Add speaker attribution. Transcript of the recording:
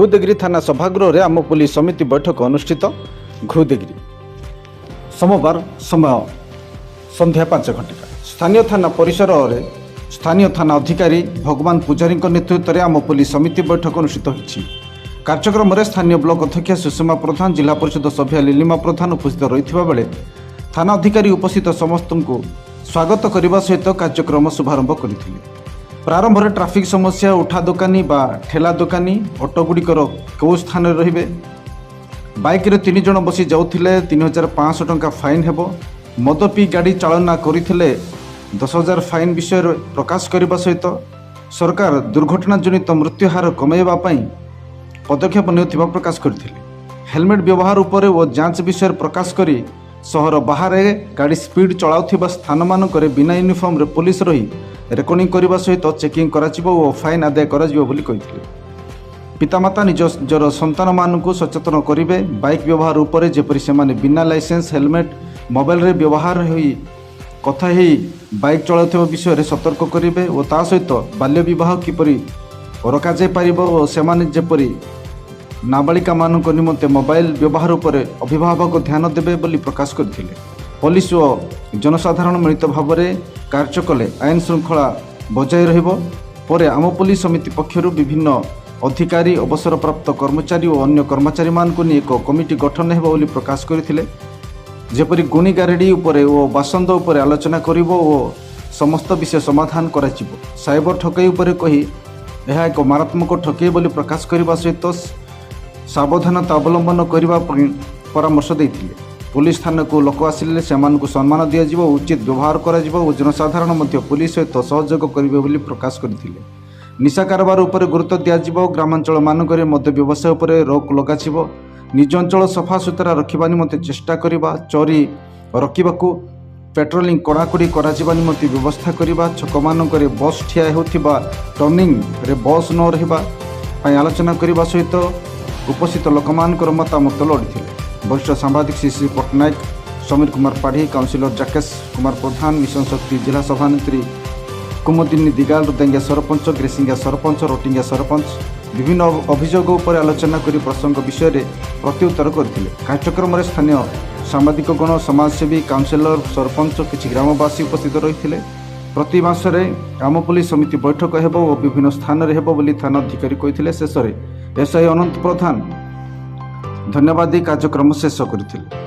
Speaker 1: घुदेगिरी थाना सभागृह आम पुलिस समिति बैठक अनुष्ठित घुदेगिरी सोमवार समय संध्या 5 घंटा स्थानीय थाना परिसर में स्थानीय थाना अधिकारी भगवान पूजारी नेतृत्व में आम पुलिस समिति बैठक अनुष्ठित होती। कार्यक्रम में स्थानीय ब्लॉक अध्यक्षा सुषमा प्रधान जिला परिषद सभ्या लीलिमा प्रधान उपस्थित रही बेले थाना अधिकारी उपस्थित समस्त को स्वागत करने सहित कार्यक्रम शुभारंभ करते। प्रारंभ में ट्राफिक समस्या उठा दोकानी बा ठेला दोकानी ऑटोगुड़िकर कौ स्थान रे बाइक 3 जन बसी जाऊे 3500 टंका फाइन हेबो। मद पी गाड़ी चालना करते 10,000 फाइन विषय प्रकाश करने सहित सरकार दुर्घटना जनित मृत्यु हार कमाइवाई पदक्षेप नेउथिबा प्रकाश करथिले। हेलमेट व्यवहार उपर और जांच विषय प्रकाश करी सहर बाहर गाड़ी स्पीड चलाउथिबा स्थान मानकरे बिना यूनिफॉर्म रे पुलिस रही रेकर्डिंग करने सहित चेकिंग कराजिबो और फाइन आदाय कराजिबो बोली कहिथिले। पितामाता निजर संतान मानकु सचेतन करिवे। बाइक व्यवहार उपर जेपरि सेमाने बिना लाइसेंस हेलमेट मोबाइल रे व्यवहार होई कथा ही बाइक चलाउथिबा विषय सतर्क करिवे और ता सहित बाल्य विवाह किपरि रोका जाय पारिबो और सेमाने जेपरि नाबालिका मानक निमंते मोबाइल व्यवहार उपर अभिभावक ध्यान देबे बोली प्रकाश करथिले। पुलिस और जनसाधारण मिलित भाव में कार्य कले आईन श्रृंखला बजाय रहिबो। परे आम पुलिस समिति पक्षरु विभिन्न अधिकारी अवसरप्राप्त कर्मचारी और अन्य कर्मचारी मानक नि एक कमिटी गठन हेबो बोली प्रकाश करथिले। जेपरि गुणी गारेडी उपरे और बासंद उपरे आलोचना करिबो और समस्त विषय समाधान कराजिबो। साइबर ठकई उपरे कही यह एक मारात्मक ठकई बोली प्रकाश करने सहित सावधानता अवलंबन करने परामर्श देते। पुलिस थाना को लोक आसिले सेमानकु सम्मान दियाजिबो, उचित व्यवहार कराजिबो और जनसाधारण मध्य पुलिस सहित सहयोग करिवे बोली प्रकाश करथिले। निशा कारोबार उपर गुरुत्व दियाजिबो। ग्रामांचल मानकरे मध्य व्यवसाय उपर रोक लगाजिबो। निज अंचल सफा सुतरा रखिबा निमंते चेष्टा करिबा। चोरी रखिबाकू पेट्रोलिंग कड़ाकड़ी कराजिबा निमंते व्यवस्था करिबा। छक मानकरे बस ठिया हेउथिबा टर्निंग रे बस न रहिबा पई आलोचना करिबा सहित उपस्थित लोकमानकर मतामत लोड़िथिले। वरिष्ठ सांबादिक श्री पट्टनायक, समीर कुमार पाढ़ी, काउंसिलर जाकेश कुमार प्रधान, मिशन शक्ति जिला सभानेत्री कुमुदिनी दिगाल, रुदेंगिया सरपंच, ग्रेसिंगिया सरपंच, रोटिंगिया सरपंच विभिन्न अभियोग उपर आलोचना करी प्रसंग विषय में प्रत्युत्तर करथिले। कार्यक्रम में स्थानीय सांबादिक गण, समाजसेवी, काउंसिलर, सरपंच, किछि ग्रामवासी उपस्थित रही। प्रति मासरे आम पुलिस समिति बैठक हेबो और विभिन्न स्थान रे हेबो बोली थाना अधिकारी कहिथिले। शेष में एसआई अनंत प्रधान धन्यवाद कार्यक्रम शेष करथिले।